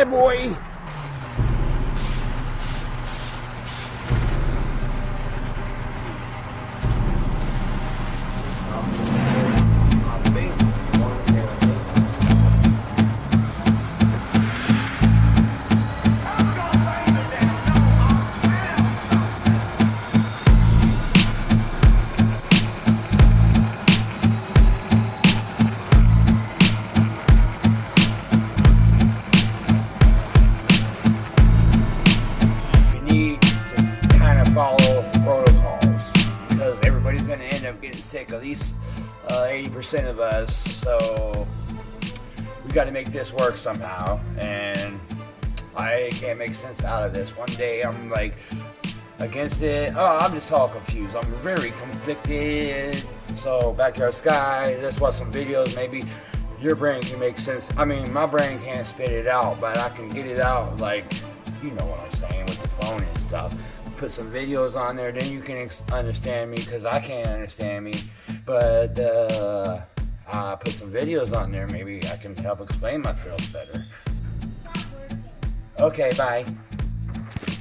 boy. Follow protocols because everybody's going to end up getting sick, at least 80% of us, so we got to make this work somehow, and I can't make sense out of this. One day I'm like against it, I'm just all confused, I'm very conflicted. So Backyard Sky, let's watch some videos, maybe your brain can make sense. I mean, my brain can't spit it out, but I can get it out, like, you know what I'm saying, with the phone and stuff. Put some videos on there, then you can understand me, because I can't understand me. But put some videos on there, maybe I can help explain myself better. Okay, bye.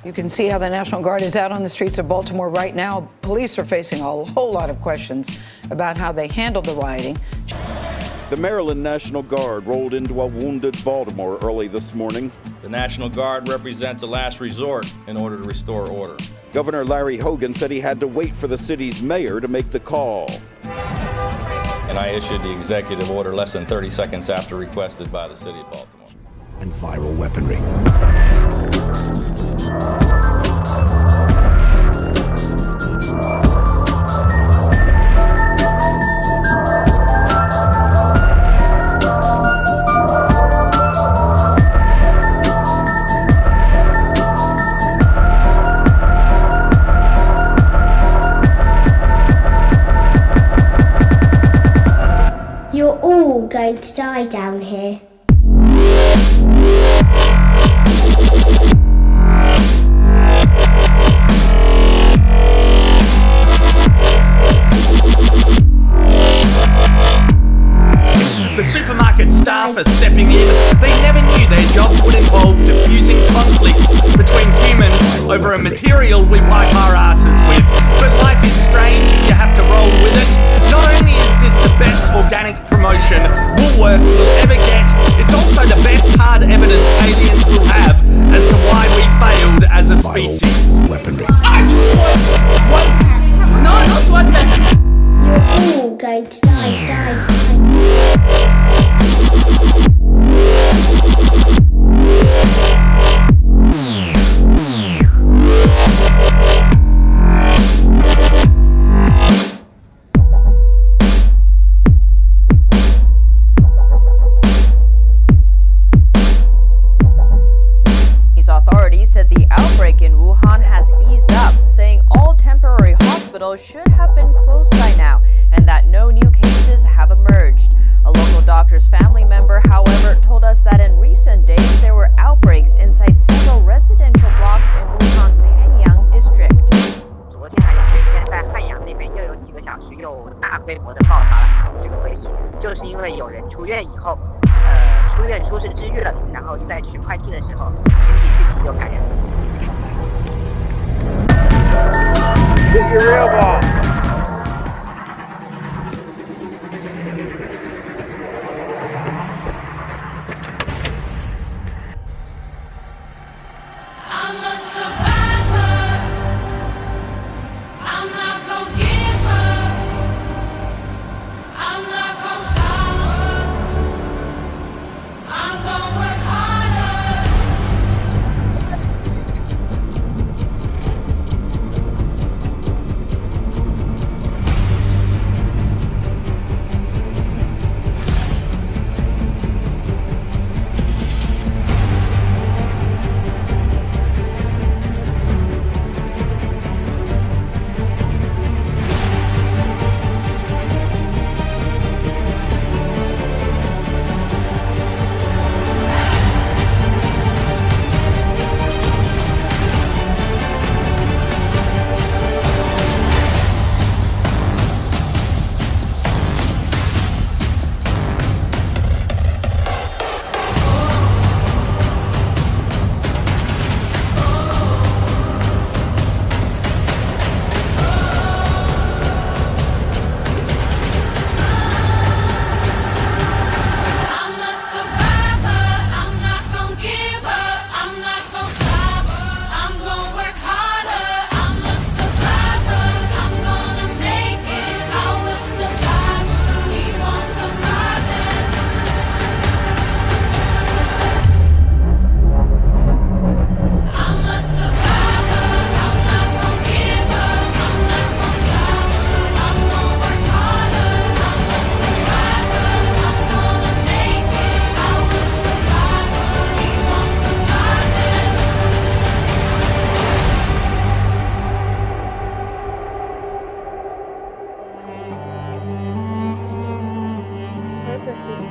You can see how the National Guard is out on the streets of Baltimore right now. Police are facing a whole lot of questions about how they handled the rioting. The Maryland National Guard rolled into a wounded Baltimore early this morning. The National Guard represents a last resort in order to restore order. Governor Larry Hogan said he had to wait for the city's mayor to make the call. And I issued the executive order less than 30 seconds after requested by the city of Baltimore. And viral weaponry. You're all going to die down here. The supermarket staff are stepping in. They never knew their jobs would involve diffusing conflicts between humans over a material we wipe our asses with. But life is strange, you have to roll with it. Not only is this the best organic promotion Woolworths will ever get, it's also the best hard evidence aliens will have as to why we failed as a species. Weaponry. I just want one pack. No, not one pack. You're all going to die. Authorities said the outbreak in Wuhan has eased up, saying all temporary hospitals should have been closed by now and that no new cases have emerged. A local doctor's family member, however, told us that in recent days there were outbreaks inside several residential blocks in Wuhan's Hanyang district. 昨天还有今天在汉阳那边又有几个小区又大规模的爆发了这个瘟疫，就是因为有人出院以后，出院出示治愈了，然后再取快递的时候，身体具体就感染了。 Get your real ball.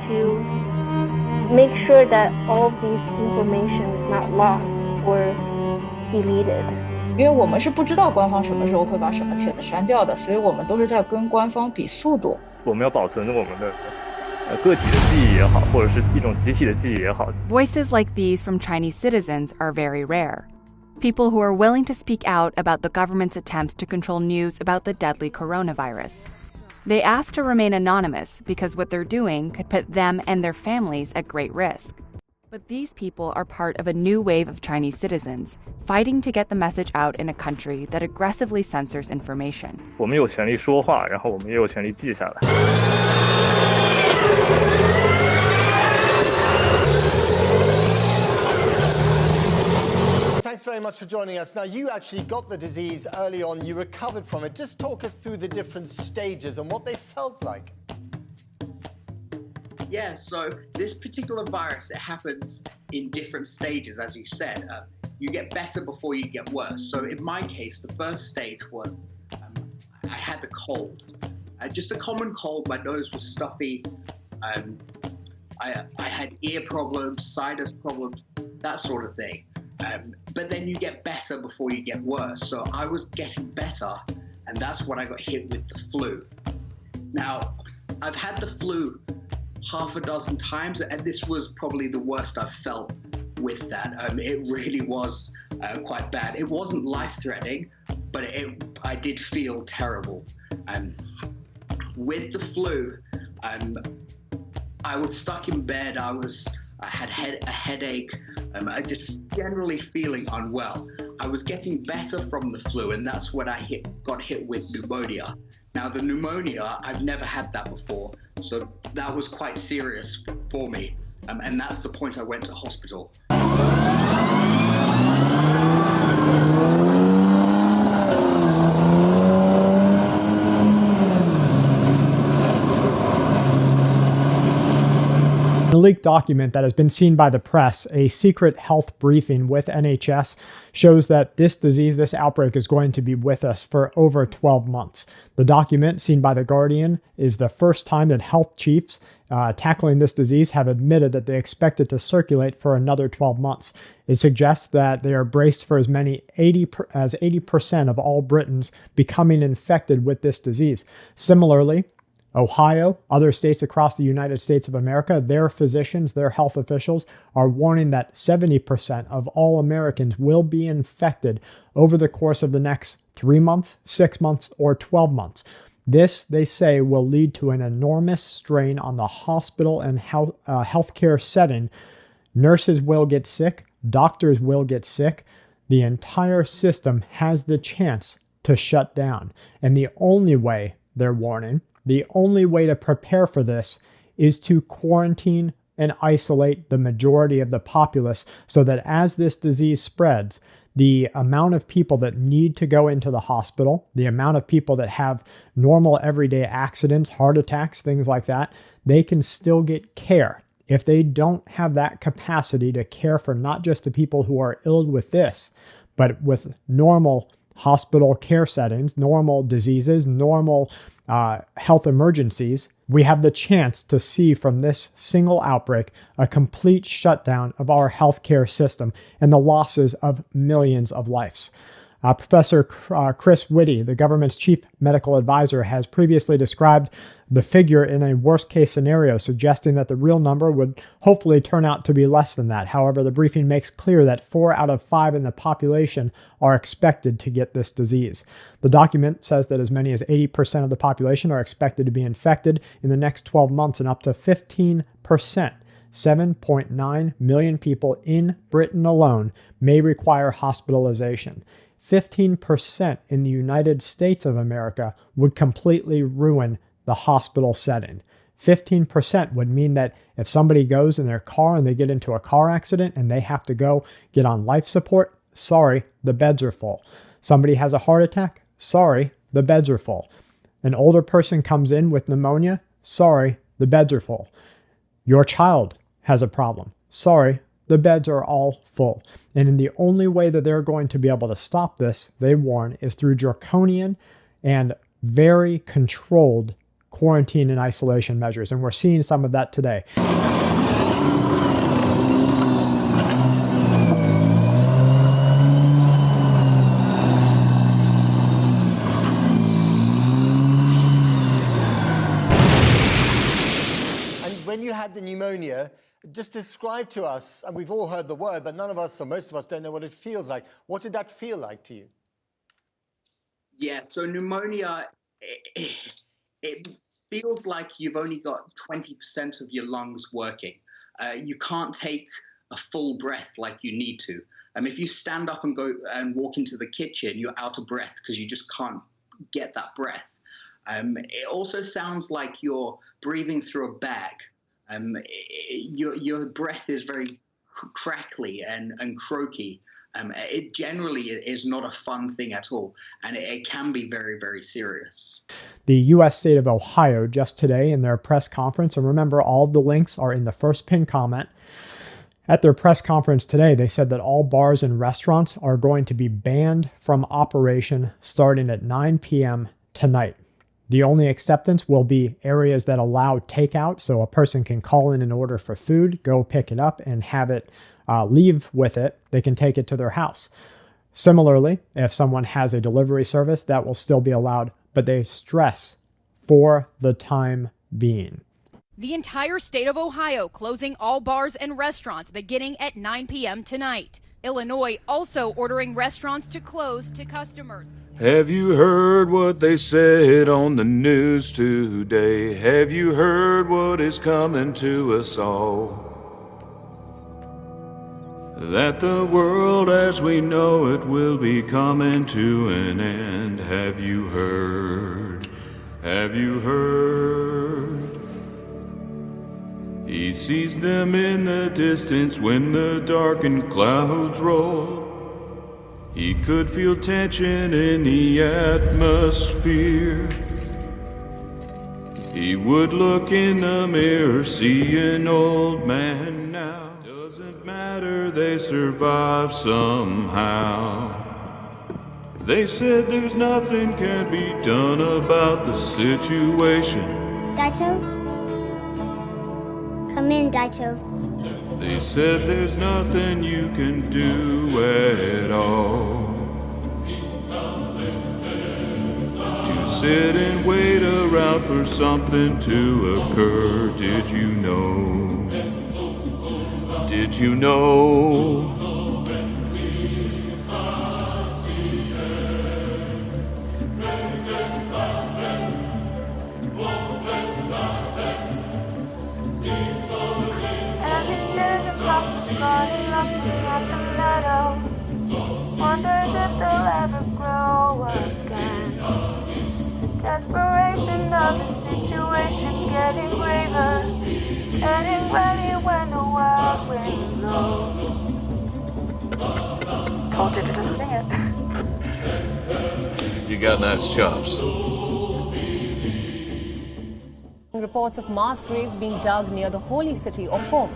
to make sure that all of these information is not lost or deleted. 因为我们是不知道官方什么时候会把什么帖子删掉的，所以我们都是在跟官方比速度。我们要保存我们的个体的记忆也好，或者是一种集体的记忆也好。Voices like these from Chinese citizens are very rare. People who are willing to speak out about the government's attempts to control news about the deadly coronavirus. They ask to remain anonymous because what they're doing could put them and their families at great risk. But these people are part of a new wave of Chinese citizens fighting to get the message out in a country that aggressively censors information. 我们有权利说话，然后我们也有权利记下来。Thanks very much for joining us. Now, you actually got the disease early on. You recovered from it. Just talk us through the different stages and what they felt like. Yeah, so this particular virus, it happens in different stages, as you said. You get better before you get worse. So in my case, the first stage was I had the cold. Just a common cold. My nose was stuffy. I had ear problems, sinus problems, that sort of thing. But then you get better before you get worse. So I was getting better, and that's when I got hit with the flu. Now, I've had the flu half a dozen times, and this was probably the worst I've felt with that. It really was quite bad. It wasn't life-threatening, but I did feel terrible. With the flu, I was stuck in bed. I had a headache. I just generally feeling unwell. I was getting better from the flu, and that's when I got hit with pneumonia. Now, the pneumonia, I've never had that before, so that was quite serious for me, and that's the point I went to hospital. In a leaked document that has been seen by the press, a secret health briefing with NHS shows that this disease, this outbreak, is going to be with us for over 12 months. The document, seen by The Guardian, is the first time that health chiefs tackling this disease have admitted that they expect it to circulate for another 12 months. It suggests that they are braced for as many as 80% of all Britons becoming infected with this disease. Similarly, Ohio, other states across the United States of America, their physicians, their health officials are warning that 70% of all Americans will be infected over the course of the next 3 months, 6 months, or 12 months. This, they say, will lead to an enormous strain on the hospital and healthcare setting. Nurses will get sick. Doctors will get sick. The entire system has the chance to shut down. And the only way, they're warning, the only way to prepare for this is to quarantine and isolate the majority of the populace so that as this disease spreads, the amount of people that need to go into the hospital, the amount of people that have normal everyday accidents, heart attacks, things like that, they can still get care. If they don't have that capacity to care for not just the people who are ill with this, but with normal hospital care settings, normal diseases, normal health emergencies, we have the chance to see from this single outbreak a complete shutdown of our healthcare system and the losses of millions of lives. Professor Chris Whitty, the government's chief medical advisor, has previously described the figure in a worst-case scenario, suggesting that the real number would hopefully turn out to be less than that. However, the briefing makes clear that 4 out of 5 in the population are expected to get this disease. The document says that as many as 80% of the population are expected to be infected in the next 12 months, and up to 15%, 7.9 million people in Britain alone, may require hospitalization. 15% in the United States of America would completely ruin the hospital setting. 15% would mean that if somebody goes in their car and they get into a car accident and they have to go get on life support, sorry, the beds are full. Somebody has a heart attack, sorry, the beds are full. An older person comes in with pneumonia, sorry, the beds are full. Your child has a problem, sorry, the beds are all full. And the only way that they're going to be able to stop this, they warn, is through draconian and very controlled quarantine and isolation measures, and we're seeing some of that today. When you had the pneumonia, just describe to us, and we've all heard the word, but none of us, or most of us, don't know what it feels like. What did that feel like to you? Yeah, so pneumonia, it feels like you've only got 20% of your lungs working. You can't take a full breath like you need to. If you stand up and go and walk into the kitchen, you're out of breath because you just can't get that breath. It also sounds like you're breathing through a bag. Your breath is very crackly and croaky. It generally is not a fun thing at all, and it can be very, very serious. The U.S. state of Ohio just today in their press conference, and remember all of the links are in the first pinned comment. At their press conference today, they said that all bars and restaurants are going to be banned from operation starting at 9 p.m. tonight. The only acceptance will be areas that allow takeout, so a person can call in an order for food, go pick it up, and have it leave with it. They can take it to their house. Similarly, if someone has a delivery service, that will still be allowed, but they stress for the time being. The entire state of Ohio closing all bars and restaurants beginning at 9 p.m. tonight. Illinois also ordering restaurants to close to customers. Have you heard what they said on the news today? Have you heard what is coming to us all? That the world as we know it will be coming to an end. Have you heard? Have you heard? He sees them in the distance when the darkened clouds roll. He could feel tension in the atmosphere. He would look in the mirror, see an old man now. Doesn't matter, they survive somehow. They said there's nothing can be done about the situation. Daito? Come in, Daito. They said there's nothing you can do at all. To sit and wait around for something to occur. Did you know? Did you know? Wonders if they'll ever grow again. Desperation of the situation getting graver, getting ready when the wild winds blow. Told you to just sing it. You got nice chops. Reports of mass graves being dug near the holy city of Qom.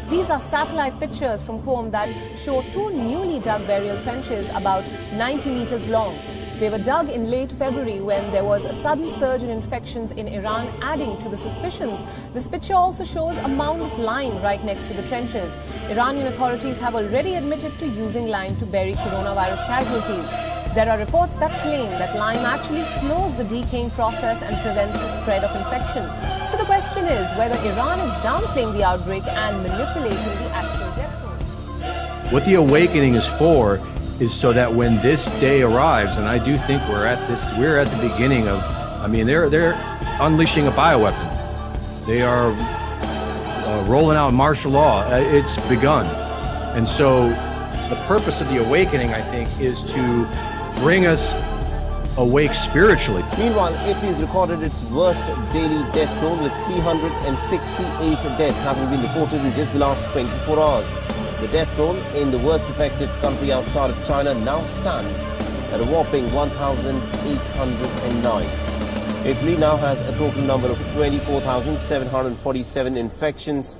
These are satellite pictures from Qom that show two newly dug burial trenches about 90 meters long. They were dug in late February when there was a sudden surge in infections in Iran, adding to the suspicions. This picture also shows a mound of lime right next to the trenches. Iranian authorities have already admitted to using lime to bury coronavirus casualties. There are reports that claim that lime actually slows the decaying process and prevents the spread of infection. So the question is whether Iran is downplaying the outbreak and manipulating the actual death toll. What the awakening is for is so that when this day arrives, and I do think we're at the beginning of, they're unleashing a bioweapon. They are rolling out martial law. It's begun. And so the purpose of the awakening, I think, is to bring us awake spiritually. Meanwhile, Italy's recorded its worst daily death toll with 368 deaths having been reported in just the last 24 hours. The death toll in the worst affected country outside of China now stands at a whopping 1,809. Italy now has a total number of 24,747 infections